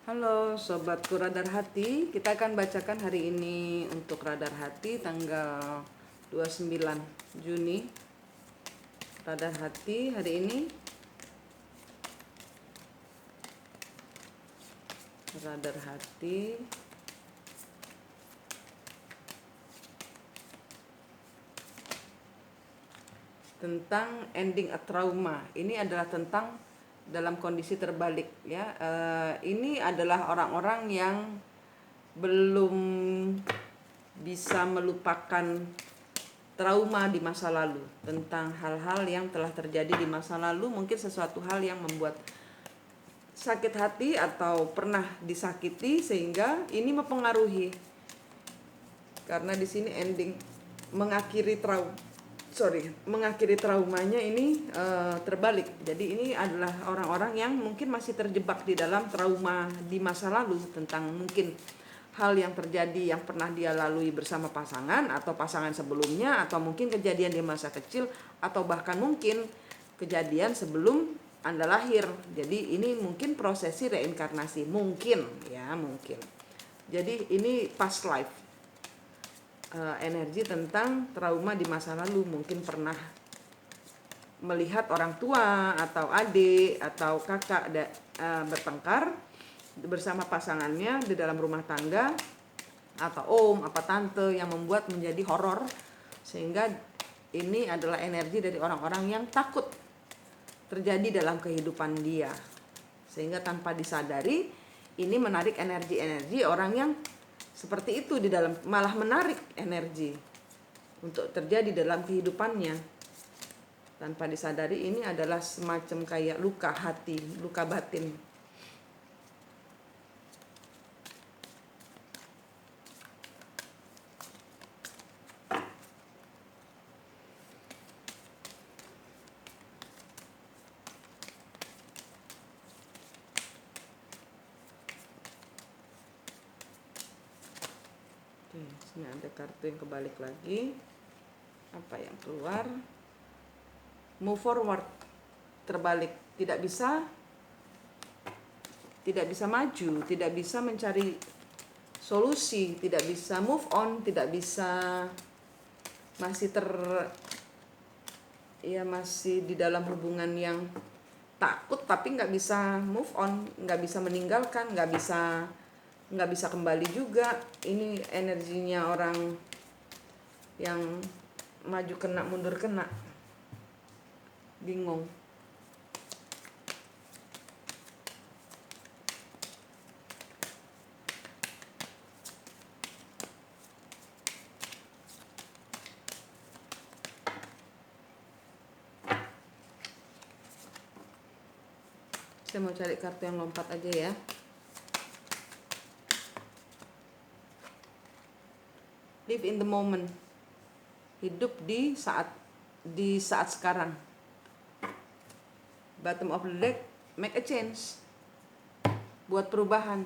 Halo Sobatku Radar Hati, kita akan bacakan hari ini untuk Radar Hati tanggal 29 Juni. Radar Hati hari ini, Radar Hati tentang ending a trauma. Ini adalah tentang dalam kondisi terbalik ya. Ini adalah orang-orang yang belum bisa melupakan trauma di masa lalu, tentang hal-hal yang telah terjadi di masa lalu, mungkin sesuatu hal yang membuat sakit hati atau pernah disakiti sehingga ini mempengaruhi. Karena di sini ending mengakhiri traumanya ini terbalik. Jadi ini adalah orang-orang yang mungkin masih terjebak di dalam trauma di masa lalu, tentang mungkin hal yang terjadi yang pernah dia lalui bersama pasangan atau pasangan sebelumnya, atau mungkin kejadian di masa kecil, atau bahkan mungkin kejadian sebelum Anda lahir. Jadi ini mungkin prosesi reinkarnasi, mungkin ya, mungkin. Jadi ini past life, energi tentang trauma di masa lalu. Mungkin pernah melihat orang tua atau adik atau kakak bertengkar bersama pasangannya di dalam rumah tangga, atau om apa tante, yang membuat menjadi horor, sehingga ini adalah energi dari orang-orang yang takut terjadi dalam kehidupan dia, sehingga tanpa disadari ini menarik energi-energi orang yang seperti itu di dalam, malah menarik energi untuk terjadi dalam kehidupannya tanpa disadari. Ini adalah semacam kayak luka hati, luka batin. Oke, sini ada kartu yang kebalik lagi. Apa yang keluar? Move forward, terbalik. Tidak bisa maju, tidak bisa mencari solusi, tidak bisa move on, tidak bisa, masih masih di dalam hubungan yang takut, tapi nggak bisa move on, nggak bisa meninggalkan, nggak bisa kembali juga. Ini energinya orang yang maju kena, mundur kena, bingung. Saya mau cari kartu yang lompat aja ya. Live in the moment. Hidup di saat sekarang. Bottom of the deck, make a change. Buat perubahan.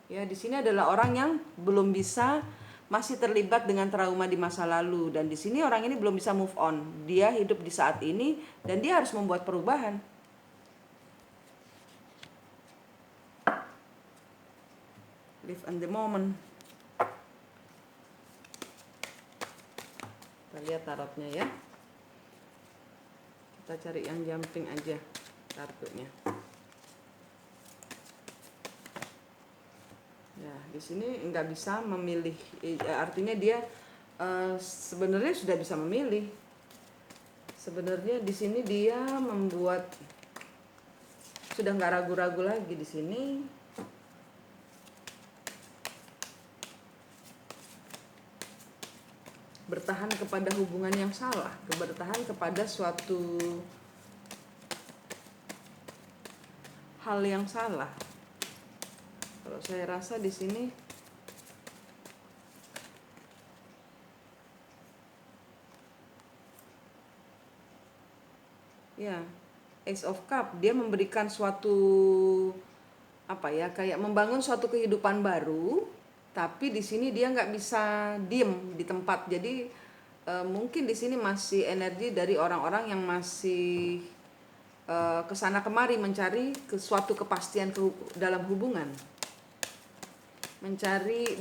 Ya, di sini adalah orang yang belum bisa, masih terlibat dengan trauma di masa lalu, dan di sini orang ini belum bisa move on. Dia hidup di saat ini dan dia harus membuat perubahan. Live in the moment. Kita lihat tarotnya ya. Kita cari yang jumping aja kartunya. Ya, di sini nggak bisa memilih. Artinya dia sebenarnya sudah bisa memilih. Sebenarnya di sini dia membuat, sudah nggak ragu-ragu lagi di sini. Bertahan kepada hubungan yang salah, bertahan kepada suatu hal yang salah. Kalau saya rasa di sini ya, Ace of Cup, dia memberikan suatu kayak membangun suatu kehidupan baru, tapi di sini dia nggak bisa diem di tempat. Jadi mungkin di sini masih energi dari orang-orang yang masih kesana kemari mencari suatu kepastian dalam hubungan,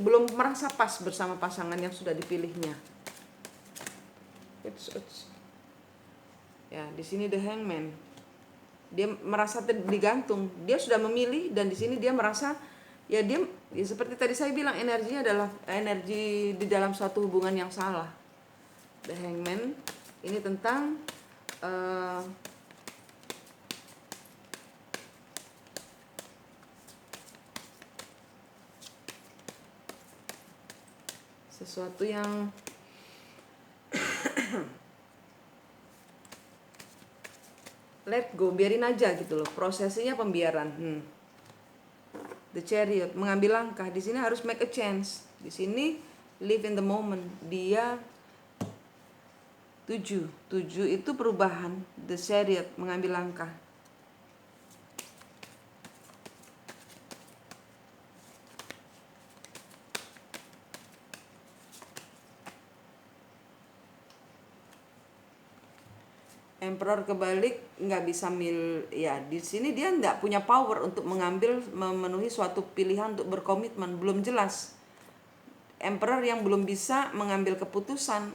belum merasa pas bersama pasangan yang sudah dipilihnya. Ya, di sini the Hangman, dia merasa digantung, dia sudah memilih, dan di sini dia merasa ya seperti tadi saya bilang, energinya adalah energi di dalam suatu hubungan yang salah. The Hangman ini tentang sesuatu yang let go, biarin aja gitu loh, prosesnya pembiaran. The Chariot, mengambil langkah. Di sini harus make a change. Di sini live in the moment. Dia 7 itu perubahan. The Chariot, mengambil langkah. Emperor kebalik, nggak bisa ya di sini dia nggak punya power untuk memenuhi suatu pilihan untuk berkomitmen, belum jelas. Emperor yang belum bisa mengambil keputusan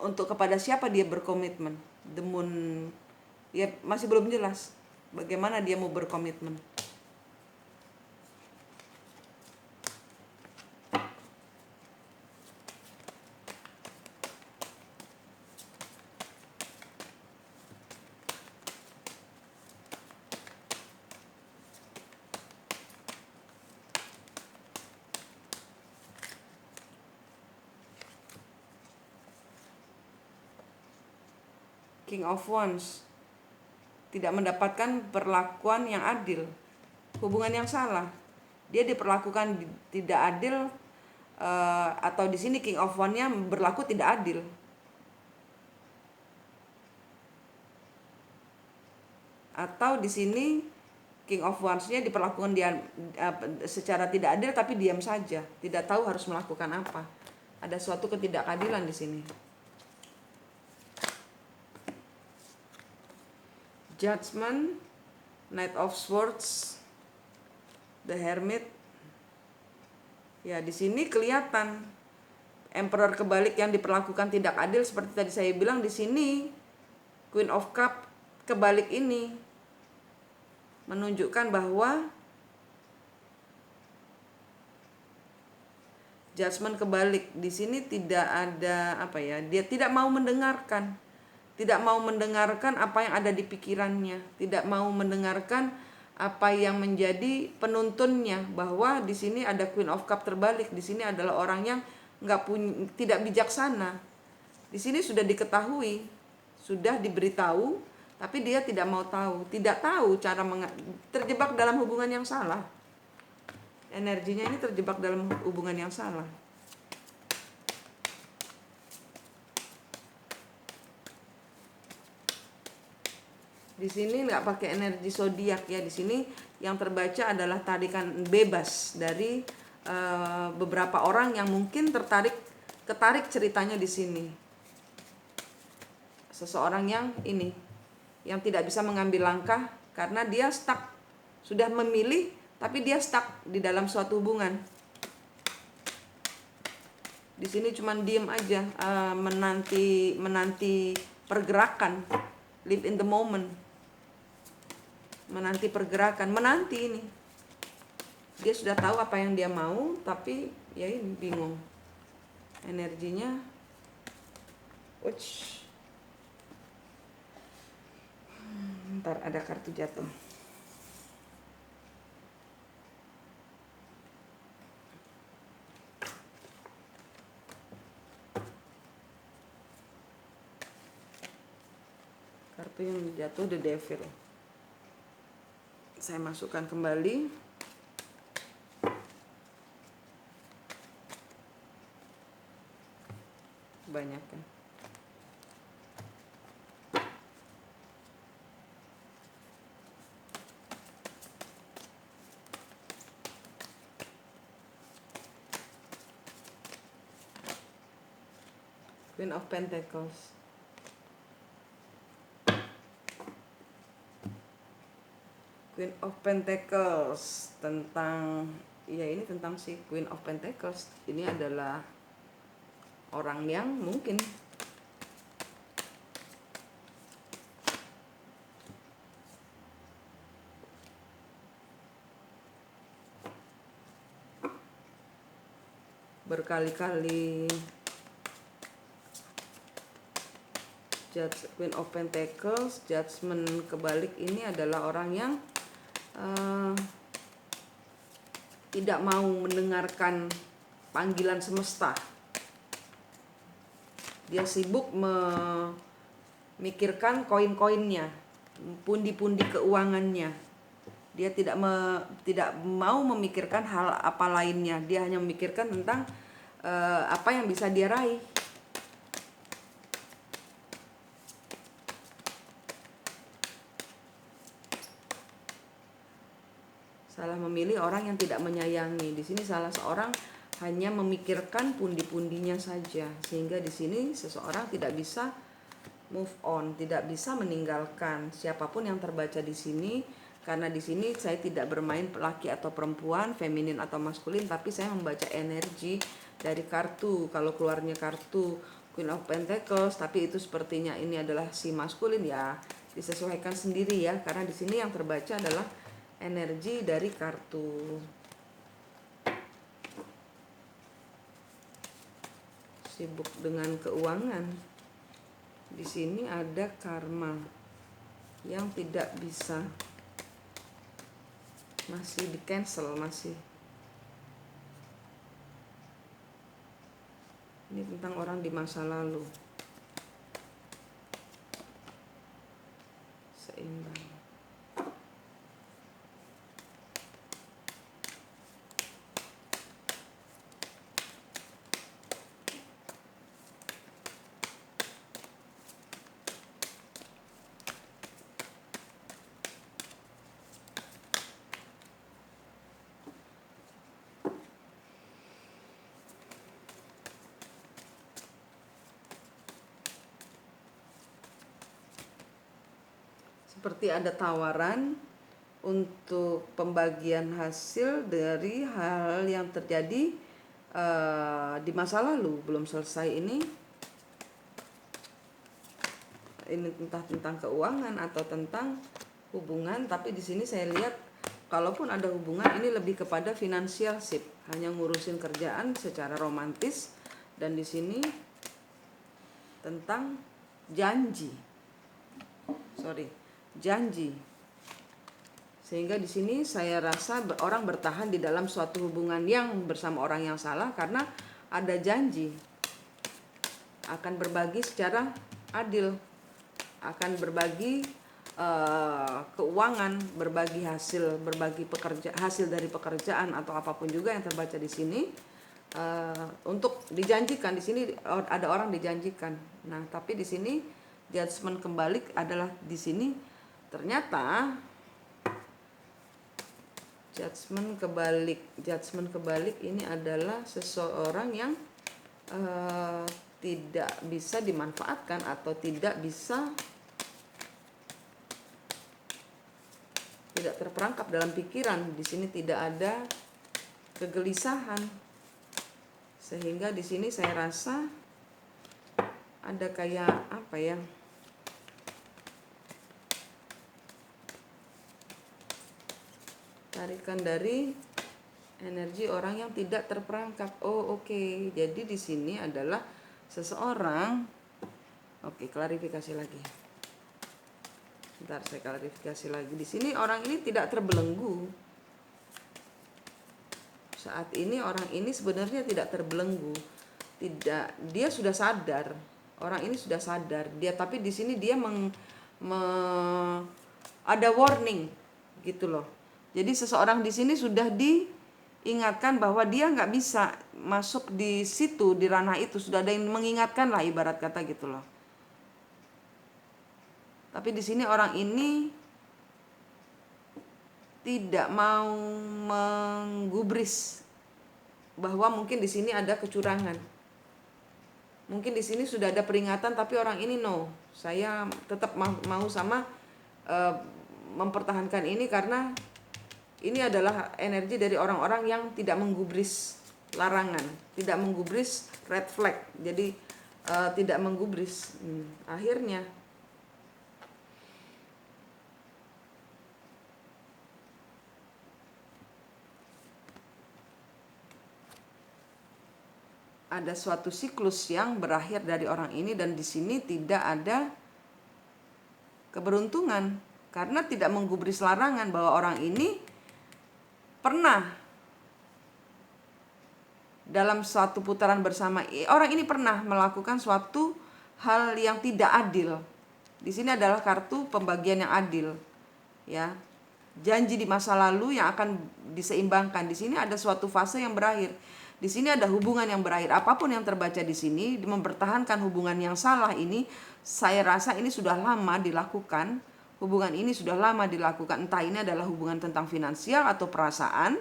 untuk kepada siapa dia berkomitmen. The Moon ya masih belum jelas bagaimana dia mau berkomitmen. King of Wands, tidak mendapatkan perlakuan yang adil, hubungan yang salah, dia diperlakukan tidak adil, atau di sini King of Wands-nya berlaku tidak adil. Atau di sini King of Wands-nya diperlakukan dia secara tidak adil, tapi diam saja, tidak tahu harus melakukan apa. Ada suatu ketidakadilan di sini. Judgment, Knight of Swords, The Hermit. Ya, di sini kelihatan Emperor kebalik yang diperlakukan tidak adil, seperti tadi saya bilang. Di sini Queen of Cup kebalik ini menunjukkan bahwa Judgment kebalik di sini tidak ada dia tidak mau mendengarkan. Tidak mau mendengarkan apa yang ada di pikirannya, tidak mau mendengarkan apa yang menjadi penuntunnya, bahwa di sini ada Queen of Cup terbalik. Di sini adalah orang yang tidak bijaksana. Di sini sudah diketahui, sudah diberitahu, tapi dia tidak mau tahu, tidak tahu cara terjebak dalam hubungan yang salah. Energinya ini terjebak dalam hubungan yang salah. Di sini nggak pakai energi zodiak ya. Di sini yang terbaca adalah tarikan bebas dari beberapa orang yang mungkin ketarik ceritanya di sini. Seseorang yang tidak bisa mengambil langkah karena dia stuck, sudah memilih tapi dia stuck di dalam suatu hubungan. Di sini cuman diem aja, menanti pergerakan, live in the moment. Menanti pergerakan, menanti ini. Dia sudah tahu apa yang dia mau, tapi ya ini bingung. Energinya, ntar ada kartu jatuh. Kartu yang jatuh The Devil. Saya masukkan kembali. Banyak kan. Queen of Pentacles. Queen of Pentacles, tentang ya ini tentang si Queen of Pentacles. Ini adalah orang yang mungkin berkali-kali Queen of Pentacles, Judgment kebalik. Ini adalah orang yang tidak mau mendengarkan panggilan semesta. Dia sibuk memikirkan koin-koinnya, pundi-pundi keuangannya. Dia tidak mau memikirkan hal apa lainnya. Dia hanya memikirkan tentang apa yang bisa dia raih. Salah memilih orang yang tidak menyayangi. Di sini salah seorang hanya memikirkan pundi-pundinya saja, sehingga di sini seseorang tidak bisa move on, tidak bisa meninggalkan siapapun yang terbaca di sini. Karena di sini saya tidak bermain laki atau perempuan, feminin atau maskulin, tapi saya membaca energi dari kartu. Kalau keluarnya kartu Queen of Pentacles, tapi itu sepertinya ini adalah si maskulin, ya disesuaikan sendiri ya. Karena di sini yang terbaca adalah energi dari kartu. Sibuk dengan keuangan. Di sini ada karma yang tidak bisa, masih di cancel, masih. Ini tentang orang di masa lalu. Seimbang. Seperti ada tawaran untuk pembagian hasil dari hal yang terjadi di masa lalu, belum selesai ini entah tentang keuangan atau tentang hubungan. Tapi di sini saya lihat kalaupun ada hubungan, ini lebih kepada financial ship, hanya ngurusin kerjaan secara romantis. Dan di sini tentang janji, sehingga di sini saya rasa orang bertahan di dalam suatu hubungan yang bersama orang yang salah karena ada janji akan berbagi secara adil, akan berbagi keuangan, berbagi hasil, berbagi hasil dari pekerjaan atau apapun juga yang terbaca di sini. Untuk dijanjikan, di sini ada orang dijanjikan. Nah, tapi di sini judgment kembali adalah di sini ternyata judgment kebalik ini adalah seseorang yang tidak bisa dimanfaatkan atau tidak terperangkap dalam pikiran. Di sini tidak ada kegelisahan, sehingga di sini saya rasa ada kayak apa ya, tarikan dari energi orang yang tidak terperangkap. Oke. Jadi di sini adalah seseorang. Oke, klarifikasi lagi. Bentar, saya klarifikasi lagi. Di sini orang ini tidak terbelenggu. Saat ini orang ini sebenarnya tidak terbelenggu. Tidak, dia sudah sadar. Orang ini sudah sadar. Tapi di sini dia ada warning gitu loh. Jadi seseorang di sini sudah diingatkan bahwa dia nggak bisa masuk di situ, di ranah itu. Sudah ada yang mengingatkan lah, ibarat kata gitu loh. Tapi di sini orang ini tidak mau menggubris bahwa mungkin di sini ada kecurangan. Mungkin di sini sudah ada peringatan, tapi orang ini no. Saya tetap mau sama mempertahankan ini karena ini adalah energi dari orang-orang yang tidak menggubris larangan, tidak menggubris red flag. Jadi tidak menggubris. Akhirnya ada suatu siklus yang berakhir dari orang ini, dan di sini tidak ada keberuntungan karena tidak menggubris larangan, bahwa orang ini pernah dalam suatu putaran bersama, orang ini pernah melakukan suatu hal yang tidak adil. Di sini adalah kartu pembagian yang adil, ya. Janji di masa lalu yang akan diseimbangkan. Di sini ada suatu fase yang berakhir. Di sini ada hubungan yang berakhir. Apapun yang terbaca di sini, mempertahankan hubungan yang salah ini, saya rasa ini sudah lama dilakukan. Hubungan ini sudah lama dilakukan. Entah ini adalah hubungan tentang finansial atau perasaan.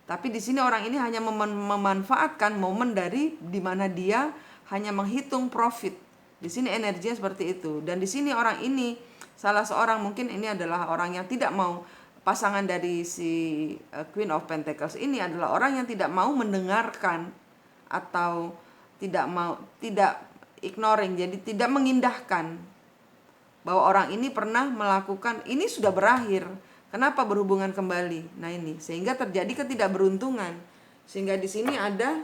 Tapi di sini orang ini hanya memanfaatkan momen dari di mana dia hanya menghitung profit. Di sini energinya seperti itu. Dan di sini orang ini, salah seorang, mungkin ini adalah orang yang tidak mau, pasangan dari si Queen of Pentacles ini adalah orang yang tidak mau mendengarkan atau tidak ignoring, jadi tidak mengindahkan bahwa orang ini pernah melakukan, ini sudah berakhir, kenapa berhubungan kembali. Nah ini sehingga terjadi ketidakberuntungan, sehingga di sini ada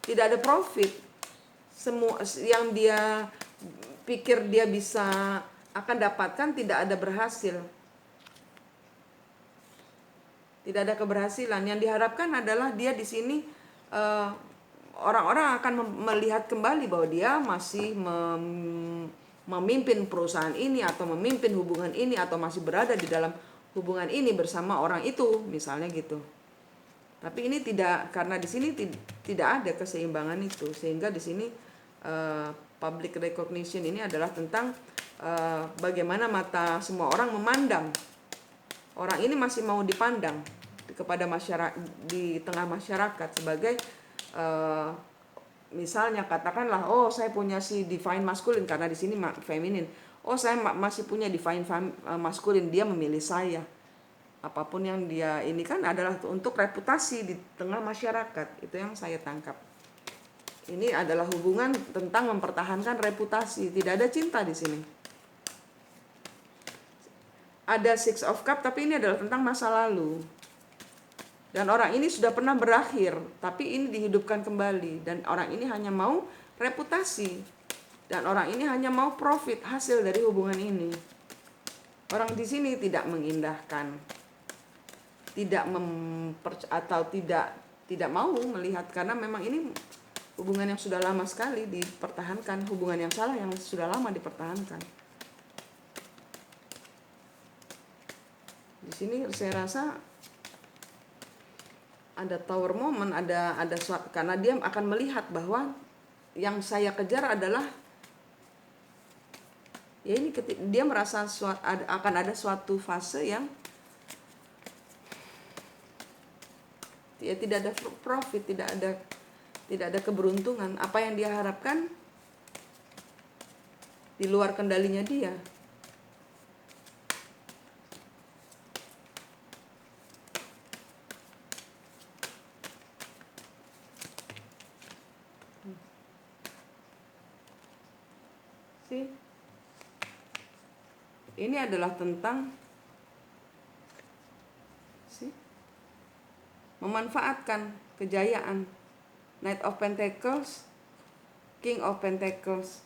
tidak ada profit. Semua yang dia pikir dia bisa akan dapatkan tidak ada berhasil. Tidak ada keberhasilan. Yang diharapkan adalah dia di sini orang-orang akan melihat kembali bahwa dia masih memimpin perusahaan ini atau memimpin hubungan ini atau masih berada di dalam hubungan ini bersama orang itu, misalnya gitu. Tapi ini tidak, karena di sini tidak ada keseimbangan itu, sehingga di sini public recognition ini adalah tentang bagaimana mata semua orang memandang. Orang ini masih mau dipandang kepada masyarakat, di tengah masyarakat sebagai misalnya katakanlah, oh saya punya si divine masculine, karena di sini feminin. Oh saya masih punya divine masculine, dia memilih saya. Apapun yang dia ini kan adalah untuk reputasi di tengah masyarakat. Itu yang saya tangkap. Ini adalah hubungan tentang mempertahankan reputasi, tidak ada cinta di sini. Ada Six of Cups, tapi ini adalah tentang masa lalu. Dan orang ini sudah pernah berakhir, tapi ini dihidupkan kembali. Dan orang ini hanya mau reputasi. Dan orang ini hanya mau profit hasil dari hubungan ini. Orang di sini tidak mengindahkan, tidak tidak mau melihat, karena memang ini hubungan yang sudah lama sekali dipertahankan, hubungan yang salah yang sudah lama dipertahankan. Di sini saya rasa ada tower moment, ada karena dia akan melihat bahwa yang saya kejar adalah ya ini, dia merasa akan ada suatu fase yang ya tidak ada profit, tidak ada keberuntungan. Apa yang dia harapkan di luar kendalinya dia. Ini adalah tentang memanfaatkan kejayaan. Knight of Pentacles, King of Pentacles.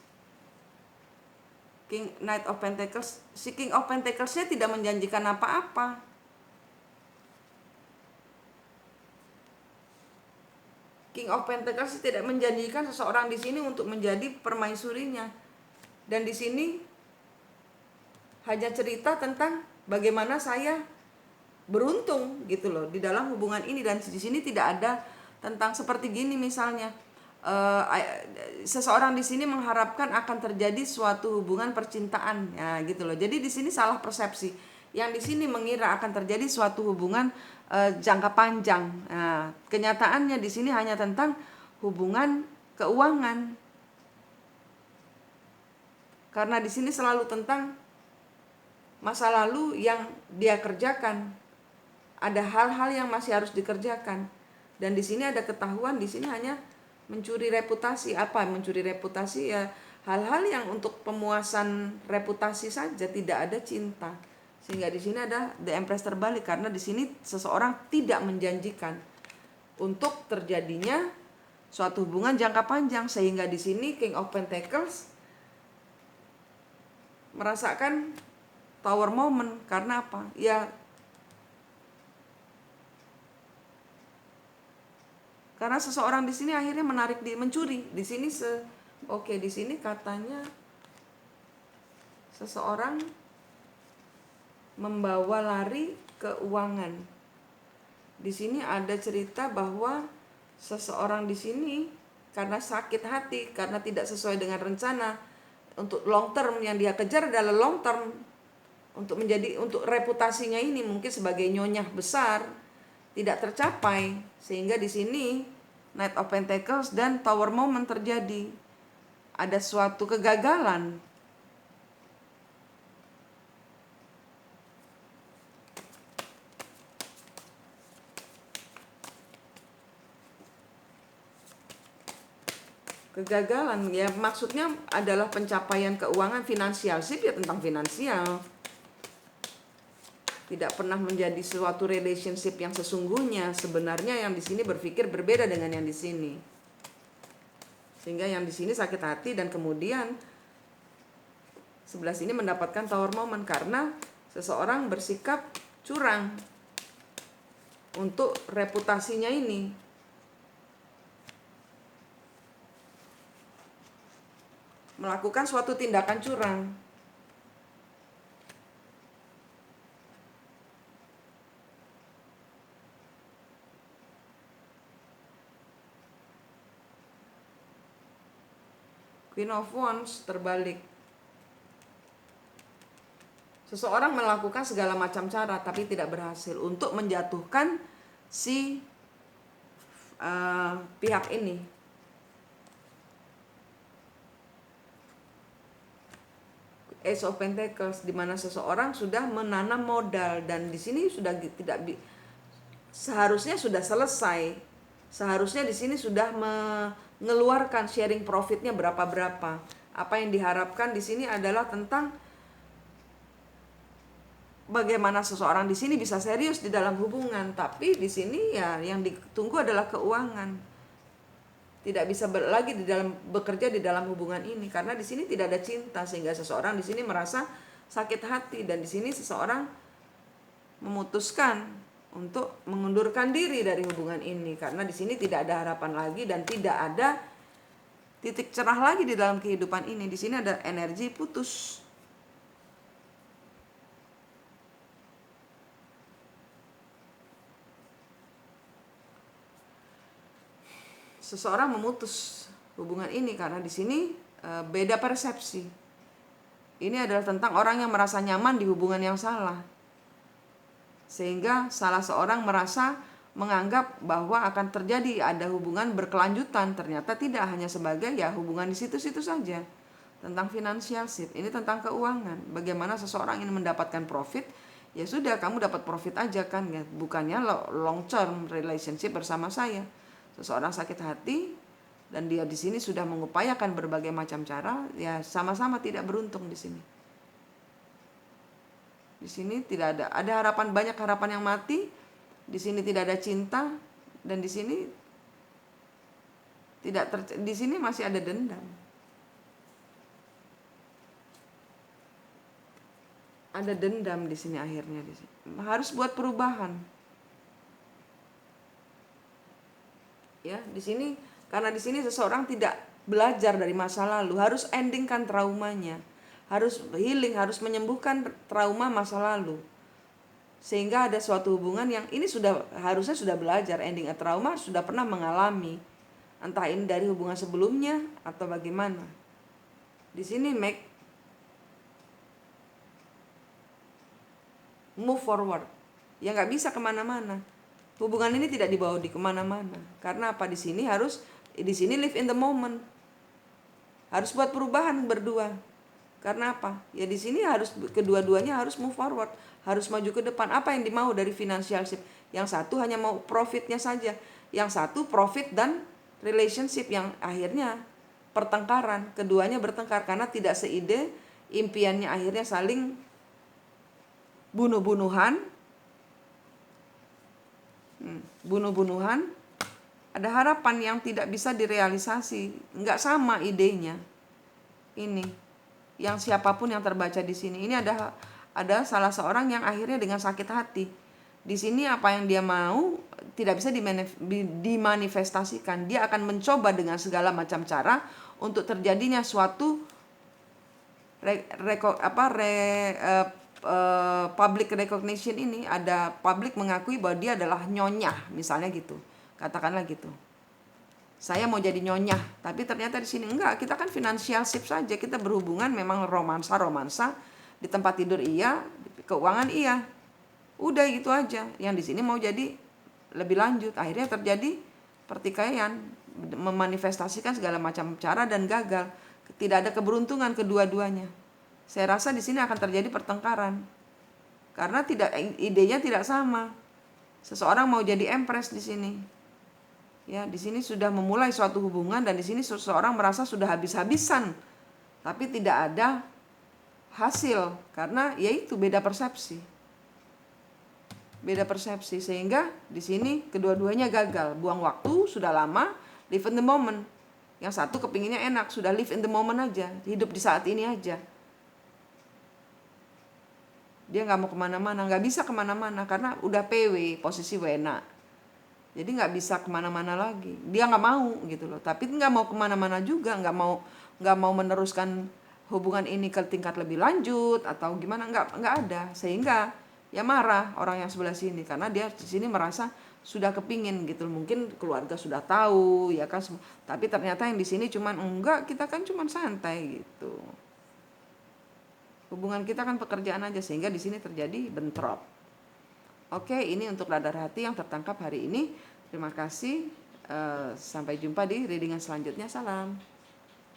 Knight of Pentacles, si King of Pentacles-nya tidak menjanjikan apa-apa. King of Pentacles tidak menjanjikan seseorang di sini untuk menjadi permaisurinya. Dan di sini hanya cerita tentang bagaimana saya beruntung gitu loh di dalam hubungan ini. Dan di sini tidak ada tentang seperti gini misalnya, seseorang di sini mengharapkan akan terjadi suatu hubungan percintaan, ya gitu loh. Jadi di sini salah persepsi. Yang di sini mengira akan terjadi suatu hubungan jangka panjang. Nah, kenyataannya di sini hanya tentang hubungan keuangan. Karena di sini selalu tentang masa lalu yang dia kerjakan. Ada hal-hal yang masih harus dikerjakan. Dan di sini ada ketahuan, di sini hanya mencuri reputasi. Apa mencuri reputasi? Ya hal-hal yang untuk pemuasan reputasi saja, tidak ada cinta. Sehingga di sini ada The Empress terbalik, karena di sini seseorang tidak menjanjikan untuk terjadinya suatu hubungan jangka panjang. Sehingga di sini King of Pentacles merasakan tower moment. Karena apa? Ya karena seseorang di sini akhirnya mencuri. Di sini di sini katanya seseorang membawa lari keuangan. Di sini ada cerita bahwa seseorang di sini karena sakit hati, karena tidak sesuai dengan rencana, untuk long term yang dia kejar adalah long term, untuk reputasinya ini mungkin sebagai nyonya besar tidak tercapai, sehingga di sini Knight of Pentacles dan Tower Moment terjadi. Ada suatu kegagalan. Kegagalan ya maksudnya adalah pencapaian keuangan finansial. Sip ya tentang finansial. Tidak pernah menjadi suatu relationship yang sesungguhnya. Sebenarnya yang di sini berpikir berbeda dengan yang di sini. Sehingga yang di sini sakit hati dan kemudian sebelah sini mendapatkan Tower Moment karena seseorang bersikap curang untuk reputasinya ini. Melakukan suatu tindakan curang. Queen of Wands terbalik. Seseorang melakukan segala macam cara tapi tidak berhasil untuk menjatuhkan si pihak ini. Ace of Pentacles, di mana seseorang sudah menanam modal dan di sini sudah seharusnya sudah selesai. Seharusnya di sini sudah mengeluarkan sharing profitnya berapa. Apa yang diharapkan di sini adalah tentang bagaimana seseorang di sini bisa serius di dalam hubungan, tapi di sini ya yang ditunggu adalah keuangan. Tidak bisa lagi bekerja di dalam hubungan ini karena di sini tidak ada cinta, sehingga seseorang di sini merasa sakit hati dan di sini seseorang memutuskan untuk mengundurkan diri dari hubungan ini karena di sini tidak ada harapan lagi dan tidak ada titik cerah lagi di dalam kehidupan ini. Di sini ada energi putus. Seseorang memutus hubungan ini karena di sini beda persepsi. Ini adalah tentang orang yang merasa nyaman di hubungan yang salah. Sehingga salah seorang merasa menganggap bahwa akan terjadi ada hubungan berkelanjutan, ternyata tidak, hanya sebagai ya hubungan di situ-situ saja. Tentang financial shift, ini tentang keuangan. Bagaimana seseorang ingin mendapatkan profit, ya sudah kamu dapat profit aja kan ya, bukannya long term relationship bersama saya. Seseorang sakit hati dan dia di sini sudah mengupayakan berbagai macam cara, ya sama-sama tidak beruntung di sini. Di sini tidak ada harapan, banyak harapan yang mati. Di sini tidak ada cinta dan di sini di sini masih ada dendam. Ada dendam di sini akhirnya di sini. Harus buat perubahan. Ya, di sini karena di sini seseorang tidak belajar dari masa lalu, harus endingkan traumanya. Harus healing, harus menyembuhkan trauma masa lalu. Sehingga ada suatu hubungan yang ini harusnya sudah belajar ending a trauma, sudah pernah mengalami. Entah ini dari hubungan sebelumnya atau bagaimana. Di sini move forward. Ya nggak bisa kemana-mana. Hubungan ini tidak dibawa di kemana-mana. Karena apa? Di sini live in the moment. Harus buat perubahan berdua. Karena apa? Ya di sini harus kedua-duanya harus move forward, harus maju ke depan. Apa yang dimau dari financial ship? Yang satu hanya mau profitnya saja, yang satu profit dan relationship, yang akhirnya pertengkaran. Keduanya bertengkar karena tidak seide, impiannya akhirnya saling bunuh-bunuhan, ada harapan yang tidak bisa direalisasi, nggak sama idenya. Ini yang siapapun yang terbaca di sini, ini ada salah seorang yang akhirnya dengan sakit hati. Di sini apa yang dia mau tidak bisa dimanifestasikan. Dia akan mencoba dengan segala macam cara untuk terjadinya suatu public recognition ini. Ada publik mengakui bahwa dia adalah nyonya, misalnya gitu. Katakanlah gitu. Saya mau jadi nyonya, tapi ternyata di sini enggak. Kita kan financial ship saja, kita berhubungan memang romansa di tempat tidur iya, keuangan iya. Udah gitu aja. Yang di sini mau jadi lebih lanjut, akhirnya terjadi pertikaian, memanifestasikan segala macam cara dan gagal. Tidak ada keberuntungan kedua-duanya. Saya rasa di sini akan terjadi pertengkaran. Karena idenya tidak sama. Seseorang mau jadi empress di sini. Ya, di sini sudah memulai suatu hubungan dan di sini seseorang merasa sudah habis-habisan, tapi tidak ada hasil karena yaitu beda persepsi. Beda persepsi sehingga di sini kedua-duanya gagal, buang waktu sudah lama, live in the moment. Yang satu kepinginnya enak, sudah live in the moment aja, hidup di saat ini aja. Dia nggak mau kemana-mana, nggak bisa kemana-mana karena udah PW, posisi wena. Jadi nggak bisa kemana-mana lagi. Dia nggak mau gitu loh. Tapi nggak mau kemana-mana juga, nggak mau meneruskan hubungan ini ke tingkat lebih lanjut atau gimana, nggak ada. Sehingga ya marah orang yang sebelah sini karena dia di sini merasa sudah kepingin gitu. Mungkin keluarga sudah tahu ya kan. Tapi ternyata yang di sini cuman enggak, kita kan cuman santai gitu. Hubungan kita kan pekerjaan aja sehingga di sini terjadi bentrok. Oke, ini untuk radar hati yang tertangkap hari ini. Terima kasih. Sampai jumpa di readingan selanjutnya. Salam.